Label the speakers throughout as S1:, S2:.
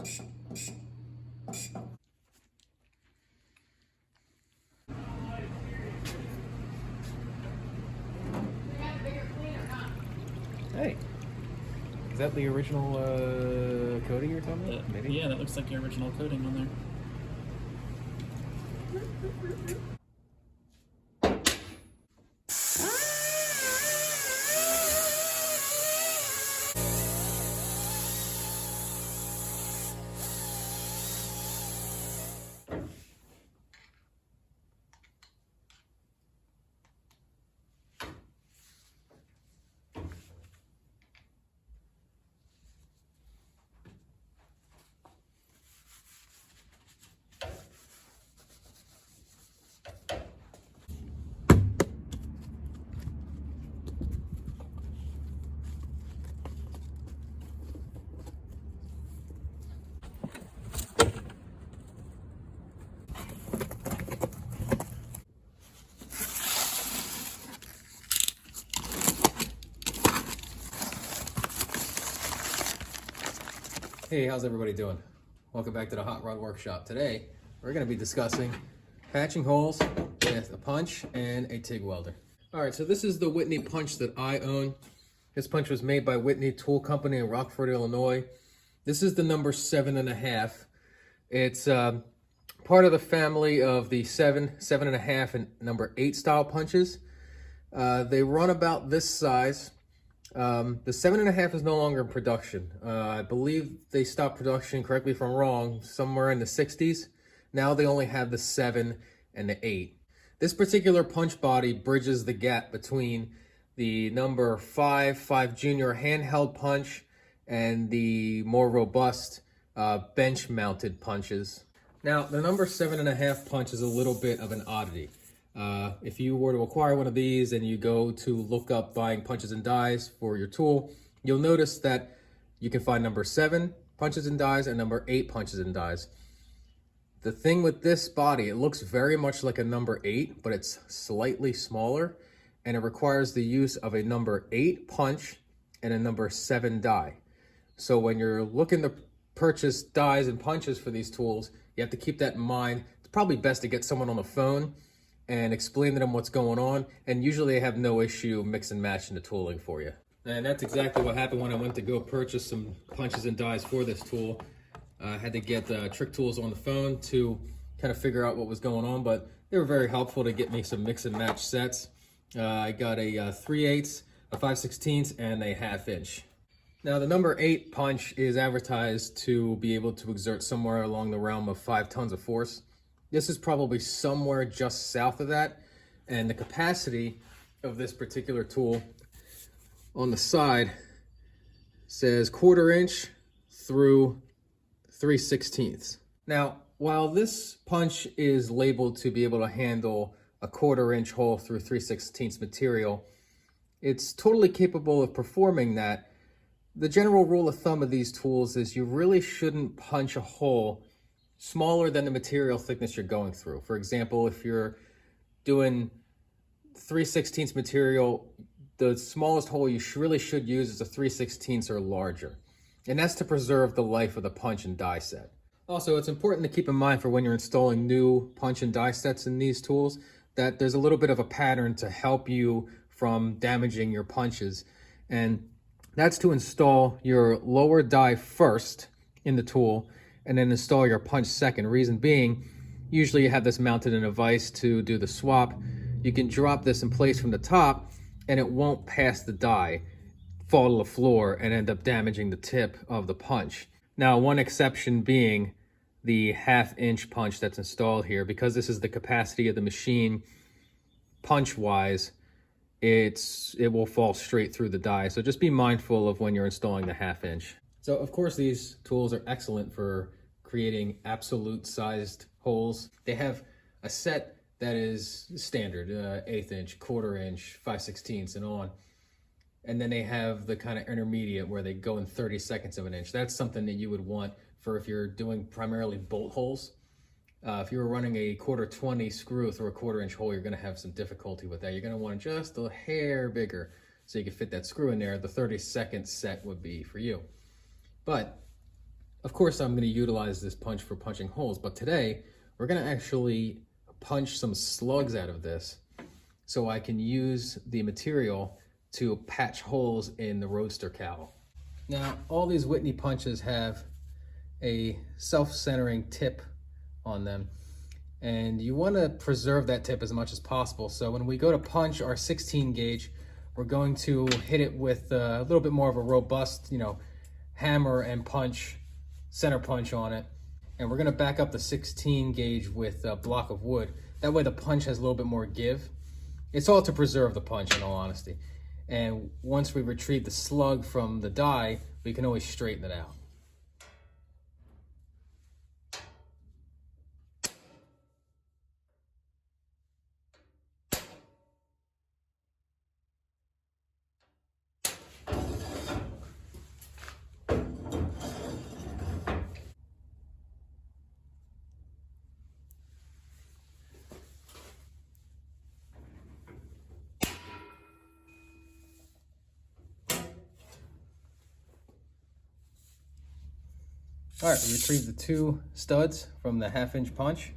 S1: Hey, is that the original coating you're talking about? Maybe?
S2: Yeah, that looks like your original coating on there.
S1: Hey, how's everybody doing? Welcome back to the Hot Rod Workshop. Today, we're going to be discussing patching holes with a punch and a TIG welder. All right, so this is the Whitney punch that I own. This punch was made by Whitney Tool Company in Rockford, Illinois. This is the number 7.5. It's part of the family of the 7, 7.5, and number 8 style punches. They run about this size. The 7.5 is no longer in production. I believe they stopped production, correct me if I'm wrong, somewhere in the 60s. Now they only have the 7 and the 8. This particular punch body bridges the gap between the number 5 Junior handheld punch and the more robust bench mounted punches. Now the number 7.5 punch is a little bit of an oddity. If you were to acquire one of these and you go to look up buying punches and dies for your tool, you'll notice that you can find number 7 punches and dies and number 8 punches and dies. The thing with this body, it looks very much like a number 8, but it's slightly smaller, and it requires the use of a number 8 punch and a number 7 die. So when you're looking to purchase dies and punches for these tools, you have to keep that in mind. It's probably best to get someone on the phone and explain to them what's going on, and usually they have no issue mix and matching the tooling for you. And that's exactly what happened when I went to go purchase some punches and dies for this tool. I had to get Trick Tools on the phone to kind of figure out what was going on, but they were very helpful to get me some mix and match sets. I got a 3/8, a 5/16, and a 1/2 inch. Now the number 8 punch is advertised to be able to exert somewhere along the realm of 5 tons of force. This is probably somewhere just south of that, and the capacity of this particular tool on the side says 1/4 inch through 3/16. Now, while this punch is labeled to be able to handle a 1/4 inch hole through 3/16 material, it's totally capable of performing that. The general rule of thumb of these tools is you really shouldn't punch a hole smaller than the material thickness you're going through. For example, if you're doing 3/16 material, the smallest hole you really should use is a 3/16 or larger. And that's to preserve the life of the punch and die set. Also, it's important to keep in mind for when you're installing new punch and die sets in these tools that there's a little bit of a pattern to help you from damaging your punches. And that's to install your lower die first in the tool and then install your punch second. Reason being, usually you have this mounted in a vise to do the swap. You can drop this in place from the top and it won't pass the die, fall to the floor, and end up damaging the tip of the punch. Now, one exception being the 1/2 inch punch that's installed here. Because this is the capacity of the machine, punch-wise, it will fall straight through the die. So just be mindful of when you're installing the 1/2 inch. So of course these tools are excellent for creating absolute sized holes. They have a set that is standard, 1/8 inch, 1/4 inch, 5/16, and on. And then they have the kind of intermediate where they go in 32nds of an inch. That's something that you would want for if you're doing primarily bolt holes. If you're running a 1/4 screw through a 1/4 inch hole, you're gonna have some difficulty with that. You're gonna want just a hair bigger so you can fit that screw in there. The 32nd set would be for you. But Of course, I'm going to utilize this punch for punching holes, but today we're going to actually punch some slugs out of this so I can use the material to patch holes in the roadster cowl. Now, all these Whitney punches have a self-centering tip on them, and you want to preserve that tip as much as possible. So when we go to punch our 16 gauge, we're going to hit it with a little bit more of a robust, hammer and punch, center punch on it. And we're going to back up the 16 gauge with a block of wood. That way the punch has a little bit more give. It's all to preserve the punch, in all honesty. And once we retrieve the slug from the die, we can always straighten it out. All right, we retrieved the 2 studs from the 1/2-inch punch,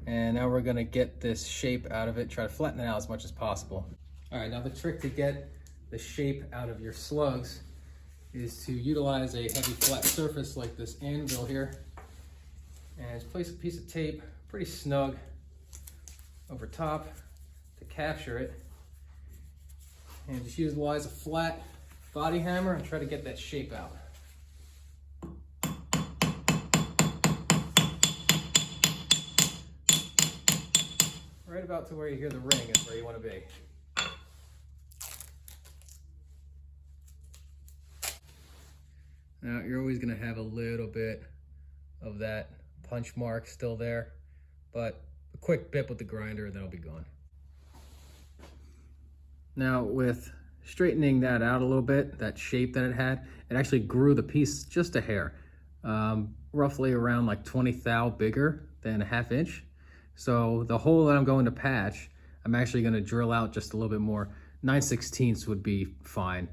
S1: and now we're gonna get this shape out of it, try to flatten it out as much as possible. All right, now the trick to get the shape out of your slugs is to utilize a heavy flat surface like this anvil here, and just place a piece of tape pretty snug over top to capture it, and just utilize a flat body hammer and try to get that shape out. Right about to where you hear the ring is where you want to be. Now you're always going to have a little bit of that punch mark still there, but a quick bit with the grinder and that'll be gone. Now with straightening that out a little bit, that shape that it had, it actually grew the piece just a hair, roughly around like 20 thou bigger than a 1/2 inch. So the hole that I'm going to patch, I'm actually going to drill out just a little bit more. 9/16 would be fine.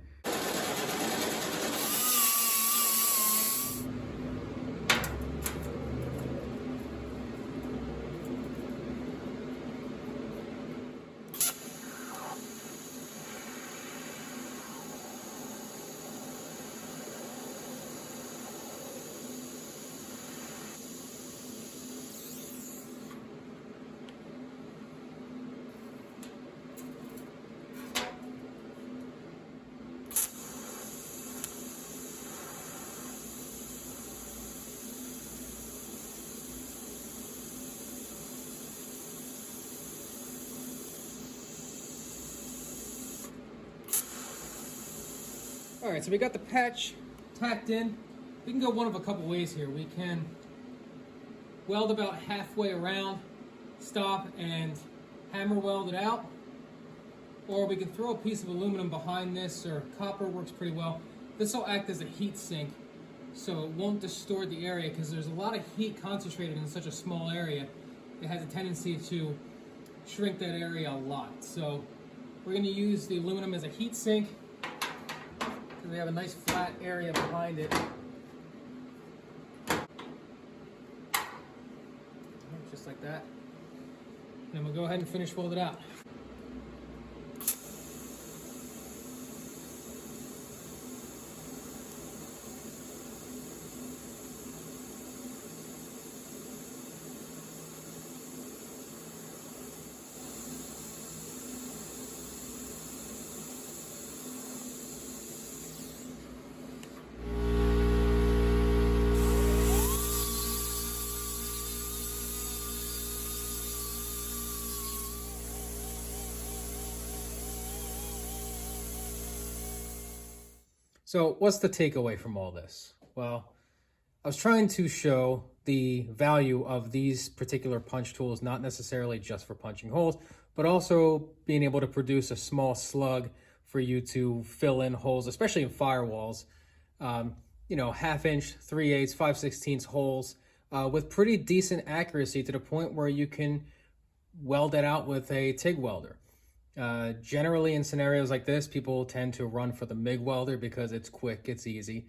S1: All right, so we got the patch tacked in. We can go one of a couple ways here. We can weld about halfway around, stop and hammer weld it out. Or we can throw a piece of aluminum behind this, or copper works pretty well. This will act as a heat sink, so it won't distort the area because there's a lot of heat concentrated in such a small area. It has a tendency to shrink that area a lot. So we're going to use the aluminum as a heat sink. We have a nice flat area behind it. Just like that. And then we'll go ahead and finish weld it out. So what's the takeaway from all this? Well, I was trying to show the value of these particular punch tools, not necessarily just for punching holes, but also being able to produce a small slug for you to fill in holes, especially in firewalls. 1/2 inch, 3/8, 5/16 holes with pretty decent accuracy to the point where you can weld that out with a TIG welder. Generally in scenarios like this, people tend to run for the MIG welder because it's quick, it's easy.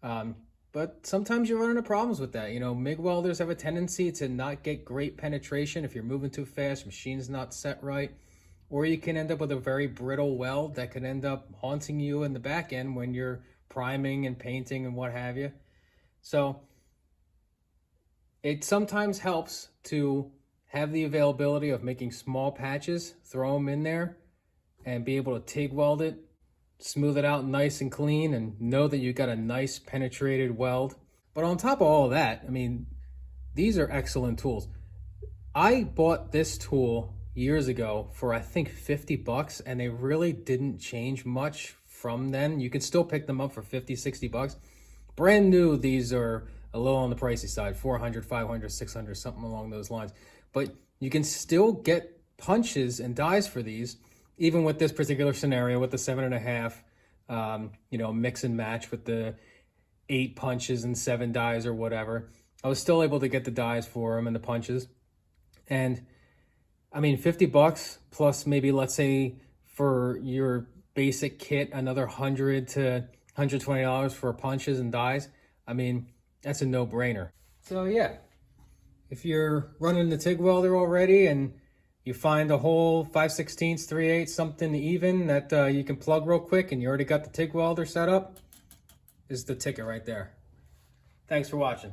S1: But but sometimes you run into problems with that. You know, MIG welders have a tendency to not get great penetration if you're moving too fast, machine's not set right, or you can end up with a very brittle weld that could end up haunting you in the back end when you're priming and painting and what have you. So it sometimes helps to have the availability of making small patches, throw them in there, and be able to TIG weld it, smooth it out nice and clean, and know that you got a nice penetrated weld. But on top of all of that, I mean, these are excellent tools. I bought this tool years ago for I think 50 bucks, and they really didn't change much from then. You can still pick them up for 50, 60 bucks. Brand new, these are a little on the pricey side, 400, 500, 600, something along those lines. But you can still get punches and dies for these, even with this particular scenario with the 7.5, you know, mix and match with the 8 punches and 7 dies or whatever. I was still able to get the dies for them and the punches. And I mean, 50 bucks plus maybe, let's say for your basic kit, another $100 to $120 for punches and dies. I mean, that's a no-brainer. So yeah, if you're running the TIG welder already and you find a hole 5/16, 3/8, something even that you can plug real quick and you already got the TIG welder set up, this is the ticket right there. Thanks for watching.